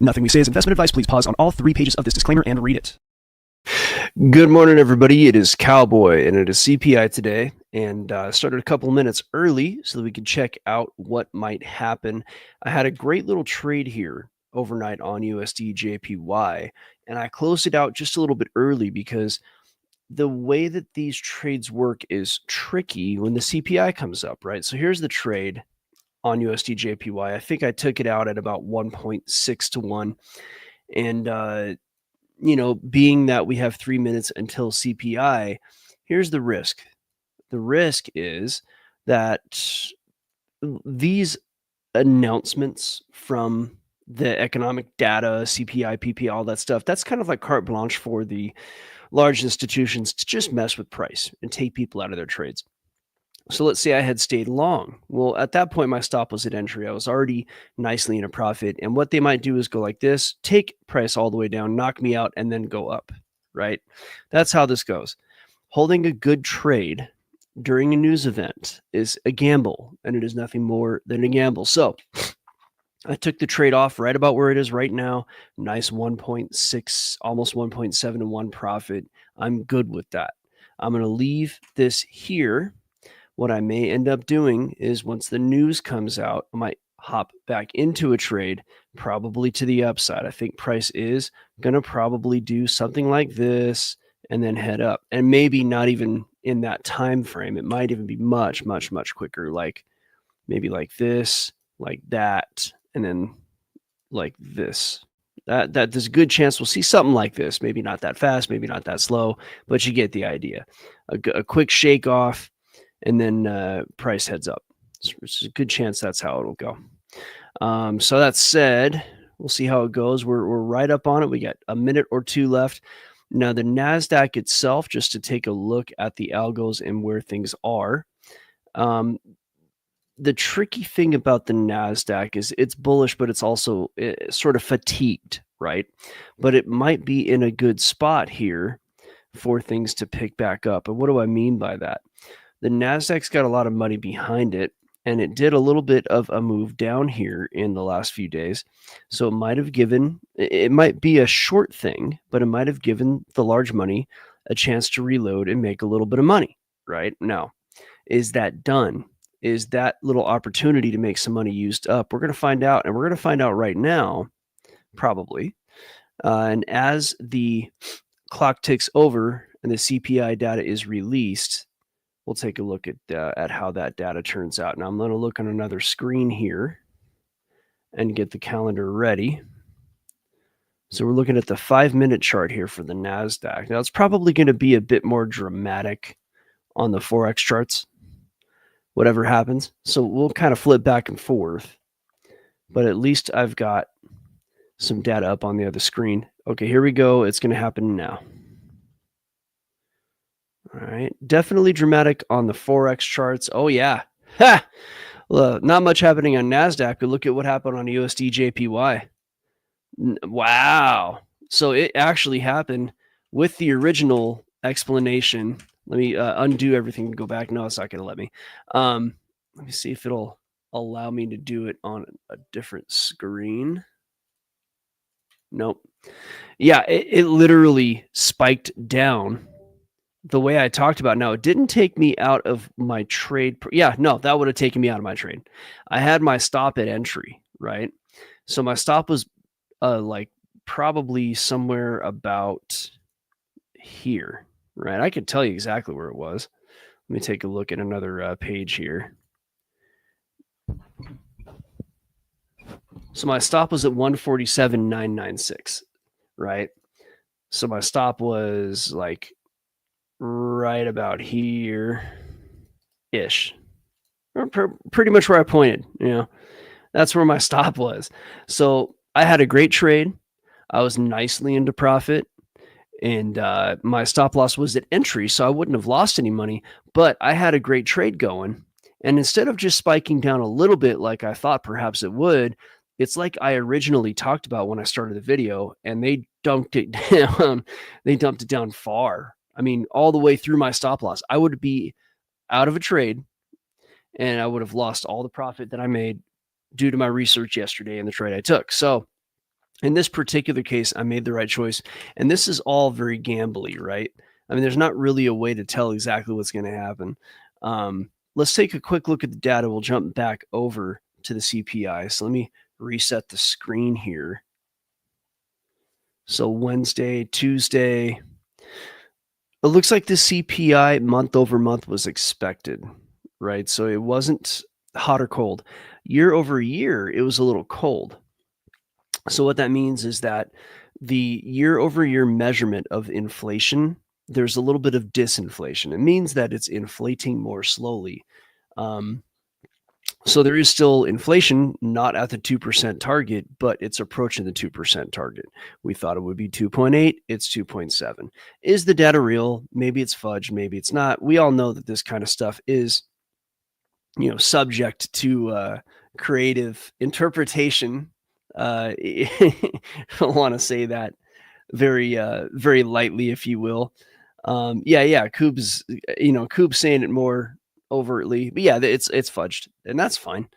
Nothing we say is investment advice. Please pause on all 3 pages of this disclaimer and read it. Good morning, everybody. It is Cowboy, and it is CPI today. And started a couple minutes early so that we could check out what might happen. I had a great little trade here overnight on USD JPY, and I closed it out just a little bit early because the way that these trades work is tricky when the CPI comes up, right? So here's the trade on USD JPY. I think I took it out at about 1.6 to 1. And, being that we have 3 minutes until CPI, here's the risk. The risk is that these announcements from the economic data, CPI, PPI, all that stuff, that's kind of like carte blanche for the large institutions to just mess with price and take people out of their trades. So let's say I had stayed long. Well, at that point, my stop was at entry. I was already nicely in a profit. And what they might do is go like this, take price all the way down, knock me out, and then go up, right? That's how this goes. Holding a good trade during a news event is a gamble, and it is nothing more than a gamble. So I took the trade off right about where it is right now. Nice 1.6, almost 1.7 to 1 profit. I'm good with that. I'm going to leave this here. What I may end up doing is once the news comes out, I might hop back into a trade, probably to the upside. I think price is going to probably do something like this and then head up. And maybe not even in that time frame. It might even be much, much, much quicker, like maybe like this, like that, and then like this. That there's a good chance we'll see something like this. Maybe not that fast, maybe not that slow, but you get the idea. A quick shake off, and then price heads up. So there's a good chance that's how it'll go. So that said, we'll see how it goes. We're right up on it. We got a minute or two left. Now, the NASDAQ itself, just to take a look at the algos and where things are. The tricky thing about the NASDAQ is it's bullish, but it's also sort of fatigued, right? But it might be in a good spot here for things to pick back up. And what do I mean by that? The NASDAQ's got a lot of money behind it, and it did a little bit of a move down here in the last few days. So it might have given, it might be a short thing, but it might have given the large money a chance to reload and make a little bit of money, right? Now, is that done? Is that little opportunity to make some money used up? We're going to find out, and we're going to find out right now, probably. And as the clock ticks over and the CPI data is released, we'll take a look at how that data turns out. Now I'm going to look on another screen here and get the calendar ready. So we're looking at the 5-minute chart here for the NASDAQ. Now it's probably going to be a bit more dramatic on the forex charts, whatever happens. So we'll kind of flip back and forth, but at least I've got some data up on the other screen. Okay, here we go. It's going to happen now. All right, definitely dramatic on the forex charts. Oh yeah, ha! Well, not much happening on NASDAQ, but look at what happened on USD JPY. Wow, so it actually happened with the original explanation. Let me undo everything and go back. No, it's not going to let me. Let me see if it'll allow me to do it on a different screen. Nope. Yeah, it literally spiked down the way I talked about. Now, it didn't take me out of my trade. Yeah, no, that would have taken me out of my trade. I had my stop at entry, right? So my stop was like probably somewhere about here, right? I could tell you exactly where it was. Let me take a look at another page here. So my stop was at 147.996, right? So my stop was like right about here ish, pretty much where I pointed. That's where my stop was. So I had a great trade. I was nicely into profit, and my stop loss was at entry, so I wouldn't have lost any money, but I had a great trade going. And instead of just spiking down a little bit like I thought perhaps it would, it's like I originally talked about when I started the video, and they dumped it down. They dumped it down far. I mean, all the way through my stop loss. I would be out of a trade, and I would have lost all the profit that I made due to my research yesterday and the trade I took. So In this particular case, I made the right choice. And this is all very gambly, right? I mean, there's not really a way to tell exactly what's going to happen. Let's take a quick look at the data. We'll jump back over to the CPI. So let me reset the screen here. So Wednesday, Tuesday, it looks like the CPI month over month was expected, right? So it wasn't hot or cold. Year over year, it was a little cold. So what that means is that the year over year measurement of inflation, there's a little bit of disinflation. It means that it's inflating more slowly. Um, so there is still inflation, not at the 2% target, but it's approaching the 2% target. We thought it would be 2.8, it's 2.7. Is the data real? Maybe it's fudge, maybe it's not. We all know that this kind of stuff is, subject to creative interpretation. I want to say that very lightly, if you will. Koob's, Koob's saying it more overtly, but yeah, it's fudged, and that's fine.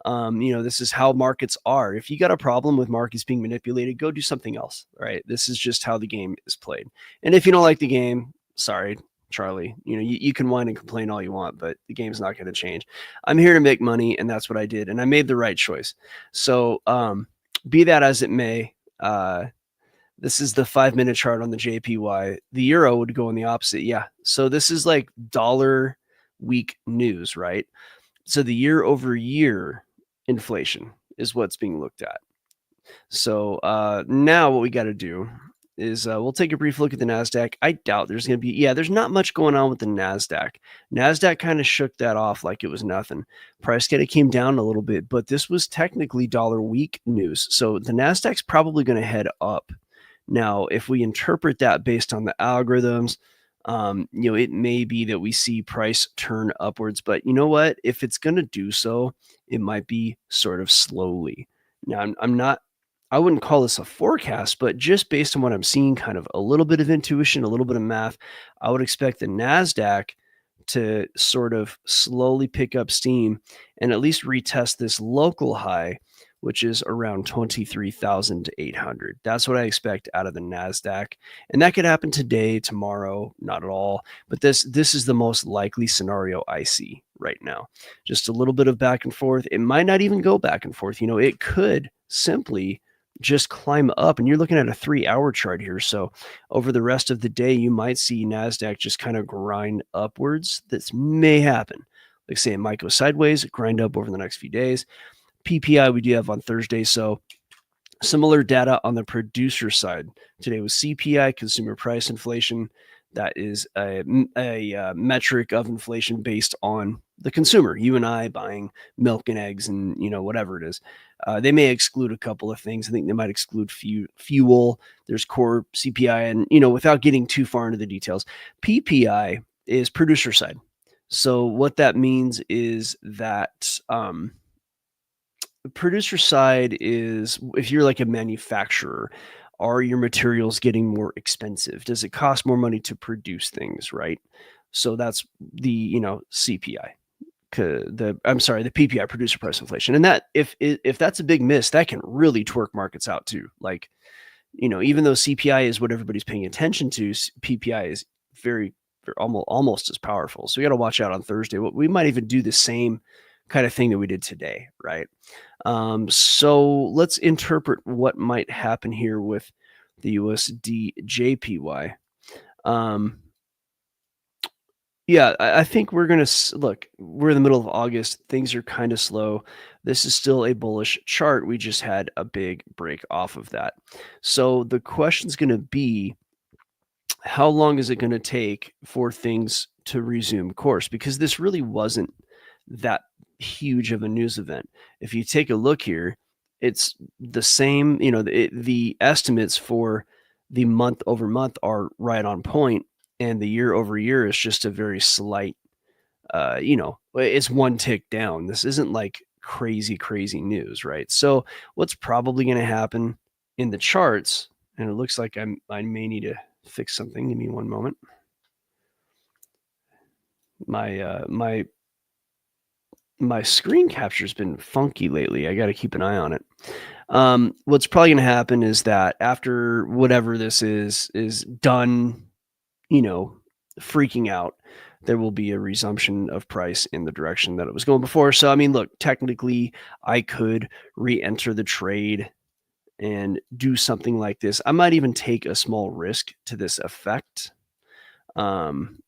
This is how markets are. If you got a problem with markets being manipulated, go do something else. Right? This is just how the game is played. And if you don't like the game, sorry, Charlie. You can whine and complain all you want, but the game's not going to change. I'm here to make money, and that's what I did, and I made the right choice. So, be that as it may, this is the 5-minute chart on the JPY. The euro would go in the opposite. Yeah. So this is like dollar week news, right? So the year over year inflation is what's being looked at. So now what we got to do is we'll take a brief look at the NASDAQ. I doubt there's going to be, there's not much going on with the NASDAQ. NASDAQ kind of shook that off like it was nothing. Price kind of came down a little bit, but this was technically dollar week news. So the NASDAQ's probably going to head up. Now, if we interpret that based on the algorithms, it may be that we see price turn upwards, but you know what? If it's going to do so, it might be sort of slowly. Now, I wouldn't call this a forecast, but just based on what I'm seeing, kind of a little bit of intuition, a little bit of math, I would expect the NASDAQ to sort of slowly pick up steam and at least retest this local high, which is around 23,800. That's what I expect out of the NASDAQ. And that could happen today, tomorrow, not at all. But this is the most likely scenario I see right now. Just a little bit of back and forth. It might not even go back and forth. It could simply just climb up, and you're looking at a 3-hour chart here. So over the rest of the day, you might see NASDAQ just kind of grind upwards. This may happen. Like say it might go sideways, grind up over the next few days. PPI we do have on Thursday. So similar data on the producer side. Today was CPI, consumer price inflation. That is a metric of inflation based on the consumer. You and I buying milk and eggs and, whatever it is. They may exclude a couple of things. I think they might exclude fuel. There's core CPI. And, without getting too far into the details, PPI is producer side. So what that means is that the producer side is if you're like a manufacturer, are your materials getting more expensive? Does it cost more money to produce things, right? So that's the, CPI. The PPI, producer price inflation. And that if that's a big miss, that can really twerk markets out too. Like, even though CPI is what everybody's paying attention to, PPI is very almost as powerful. So we got to watch out on Thursday. We might even do the same kind of thing that we did today, right? So let's interpret what might happen here with the USD JPY. I think we're going to look, we're in the middle of August. Things are kind of slow. This is still a bullish chart. We just had a big break off of that. So the question's going to be, how long is it going to take for things to resume course? Because this really wasn't that huge of a news event. If you take a look here, it's the same, the estimates for the month over month are right on point, and the year over year is just a very slight, it's one tick down. This isn't like crazy news, right? So what's probably going to happen in the charts, and it looks like I may need to fix something. Give me one moment. My screen capture's been funky lately. I got to keep an eye on it. What's probably going to happen is that after whatever this is done, you know, freaking out, there will be a resumption of price in the direction that it was going before. So, I mean, look, technically, I could re-enter the trade and do something like this. I might even take a small risk to this effect. Um,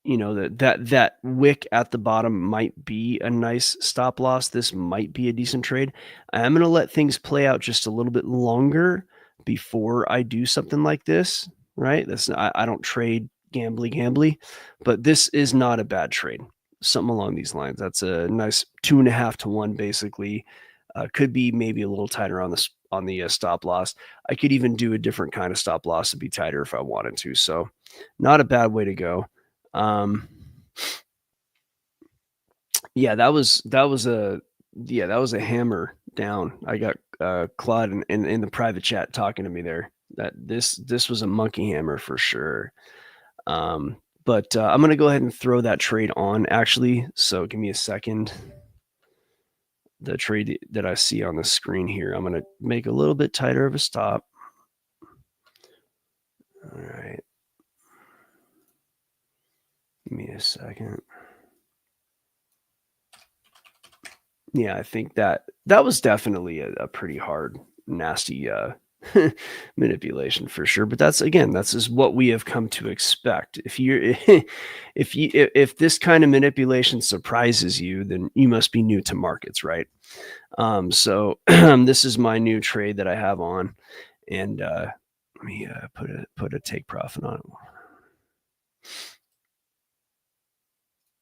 that wick at the bottom might be a nice stop loss. This might be a decent trade. I'm going to let things play out just a little bit longer before I do something like this, right? I don't trade gambly, but this is not a bad trade. Something along these lines. That's a nice 2.5 to 1, basically. Could be maybe a little tighter on the stop loss. I could even do a different kind of stop loss to be tighter if I wanted to. So, not a bad way to go. Yeah, that was a hammer down. I got Claude in the private chat talking to me there. That this was a monkey hammer for sure. But I'm gonna go ahead and throw that trade on actually. So give me a second. The trade that I see on the screen here, I'm gonna make a little bit tighter of a stop. All right. Give me a second. Yeah, I think that was definitely a pretty hard, nasty manipulation for sure. But that's just what we have come to expect. If you if this kind of manipulation surprises you, then you must be new to markets, right? So this is my new trade that I have on, and let me put a take profit on it,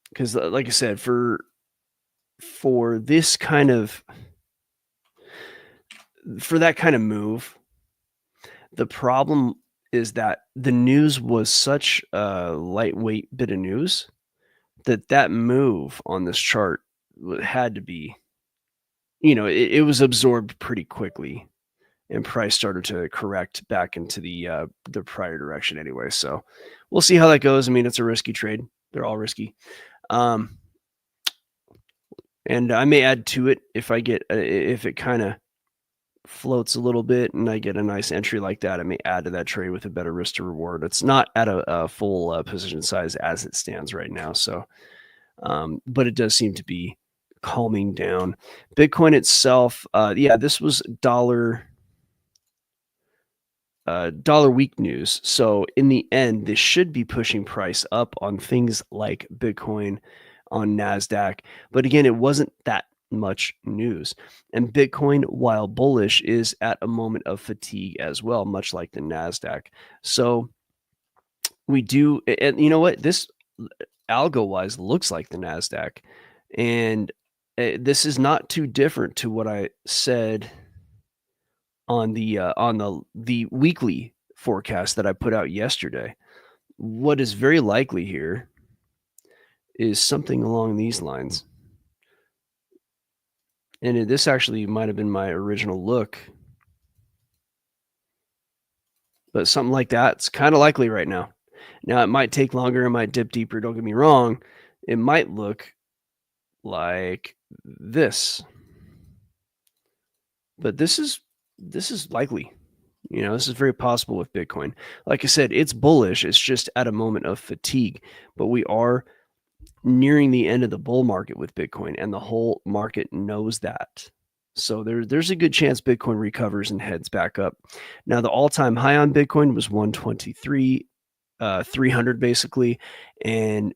because like I said, for this kind of that kind of move, the problem is that the news was such a lightweight bit of news that move on this chart had to be, it was absorbed pretty quickly, and price started to correct back into the prior direction anyway. So we'll see how that goes. I mean, it's a risky trade. They're all risky. And I may add to it if I get if it kind of floats a little bit and I get a nice entry like that. I may add to that trade with a better risk to reward. It's not at a full position size as it stands right now. So, but it does seem to be calming down. Bitcoin itself, this was dollar week news. So in the end, this should be pushing price up on things like Bitcoin, on NASDAQ. But again, it wasn't that much news. And Bitcoin, while bullish, is at a moment of fatigue as well, much like the NASDAQ. So we do, and you know what? This algo wise looks like the NASDAQ. And this is not too different to what I said on the weekly forecast that I put out yesterday. What is very likely here is something along these lines. And this actually might have been my original look, but something like that's kind of likely right now. Now, it might take longer, it might dip deeper, don't get me wrong. It might look like this. But this is likely. This is very possible with Bitcoin. Like I said, it's bullish. It's just at a moment of fatigue, but we are nearing the end of the bull market with Bitcoin, and the whole market knows that. So there's a good chance Bitcoin recovers and heads back up. Now, the all-time high on Bitcoin was 123, 300 basically, and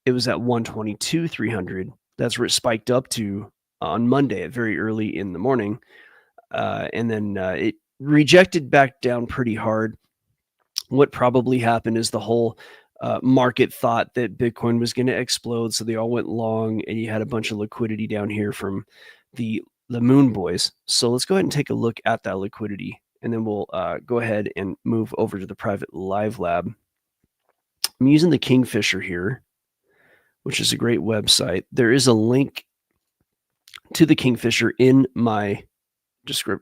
it was at 122, 300. That's where it spiked up to on Monday, very early in the morning, and then it rejected back down pretty hard. What probably happened is the whole market thought that Bitcoin was going to explode, so they all went long, and you had a bunch of liquidity down here from the Moon Boys. So let's go ahead and take a look at that liquidity, and then we'll go ahead and move over to the private live lab. I'm using the Kingfisher here, which is a great website. There is a link to the Kingfisher in my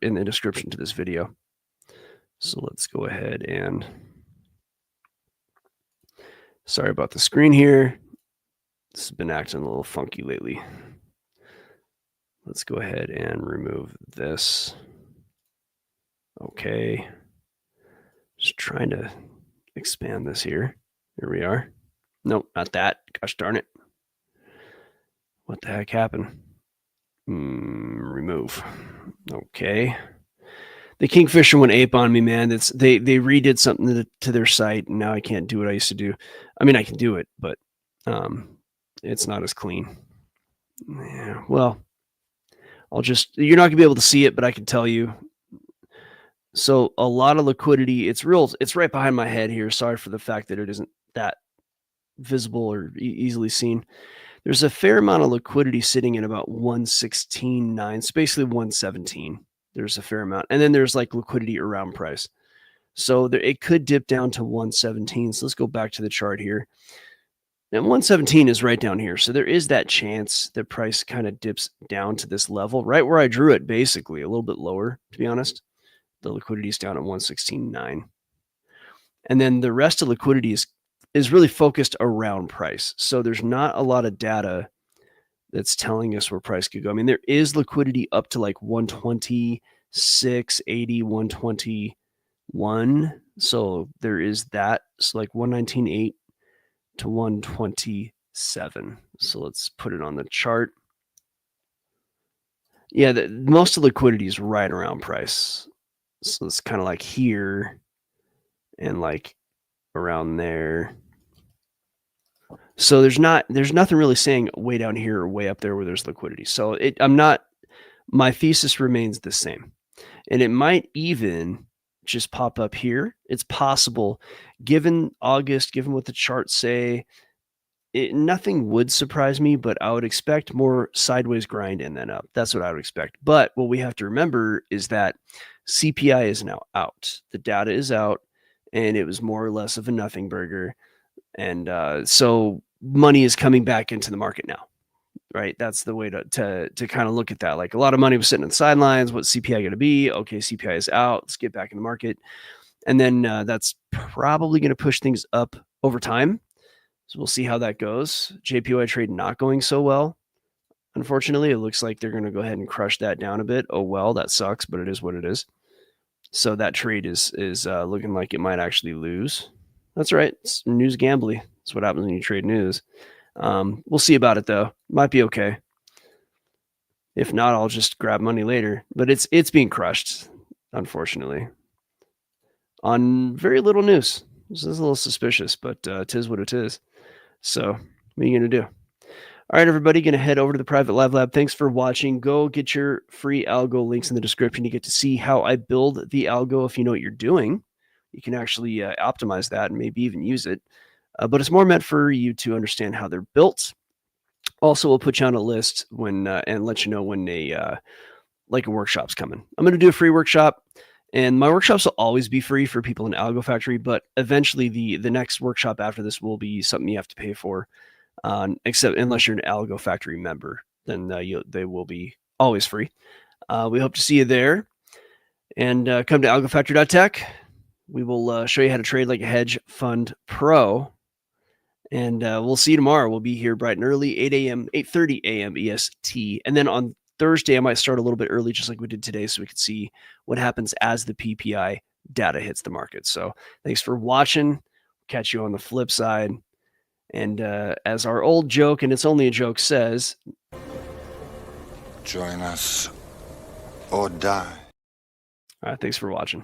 in the description to this video. So let's go ahead and, sorry about the screen here. This has been acting a little funky lately. Let's go ahead and remove this. Okay. Just trying to expand this here. Here we are. Nope, not that. Gosh darn it. What the heck happened? Remove. Okay. The Kingfisher went ape on me, man. They redid something to their site, and now I can't do what I used to do. I mean, I can do it, but it's not as clean. Yeah, well, you're not gonna be able to see it, but I can tell you. So a lot of liquidity. It's right behind my head here. Sorry for the fact that it isn't that visible or easily seen. There's a fair amount of liquidity sitting at about 116.9. It's basically 117. There's a fair amount. And then there's like liquidity around price. So it could dip down to 117. So let's go back to the chart here. And 117 is right down here. So there is that chance that price kind of dips down to this level, right where I drew it, basically, a little bit lower, to be honest. The liquidity is down at 116.9. And then the rest of liquidity is really focused around price. So there's not a lot of data that's telling us where price could go. I mean, there is liquidity up to like 126.80, 121. So there is that. So like 119.8 to 127. So let's put it on the chart. Yeah, most of liquidity is right around price. So it's kind of like here and like around there. So there's nothing really saying way down here or way up there where there's liquidity. So my thesis remains the same. And it might even just pop up here. It's possible, given August, given what the charts say, nothing would surprise me, but I would expect more sideways grind and then up. That's what I would expect. But what we have to remember is that CPI is now out. The data is out, and it was more or less of a nothing burger. And so money is coming back into the market now, right? That's the way to kind of look at that. Like a lot of money was sitting on the sidelines. What's CPI going to be? Okay, CPI is out. Let's get back in the market. And then that's probably going to push things up over time. So we'll see how that goes. JPY trade not going so well. Unfortunately, it looks like they're going to go ahead and crush that down a bit. Oh, well, that sucks, but it is what it is. So that trade is looking like it might actually lose. That's right. It's news gambling. That's what happens when you trade news. We'll see about it, though. Might be okay. If not, I'll just grab money later. But it's being crushed, unfortunately, on very little news. This is a little suspicious, but it is what it is. So what are you going to do? All right, everybody, going to head over to the private live lab. Thanks for watching. Go get your free algo links in the description. You get to see how I build the algo. If you know what you're doing, you can actually optimize that and maybe even use it. But it's more meant for you to understand how they're built. Also, we'll put you on a list when and let you know when a workshop's coming. I'm going to do a free workshop, and my workshops will always be free for people in Algo Factory, but eventually the next workshop after this will be something you have to pay for, except unless you're an Algo Factory member, then they will be always free. We hope to see you there, and come to algofactory.tech. We will show you how to trade like a hedge fund pro. And we'll see you tomorrow. We'll be here bright and early, 8:30 a.m. EST. And then on Thursday, I might start a little bit early, just like we did today, so we could see what happens as the PPI data hits the market. So thanks for watching. Catch you on the flip side. And as our old joke, and it's only a joke, says, join us or die. all right, thanks for watching.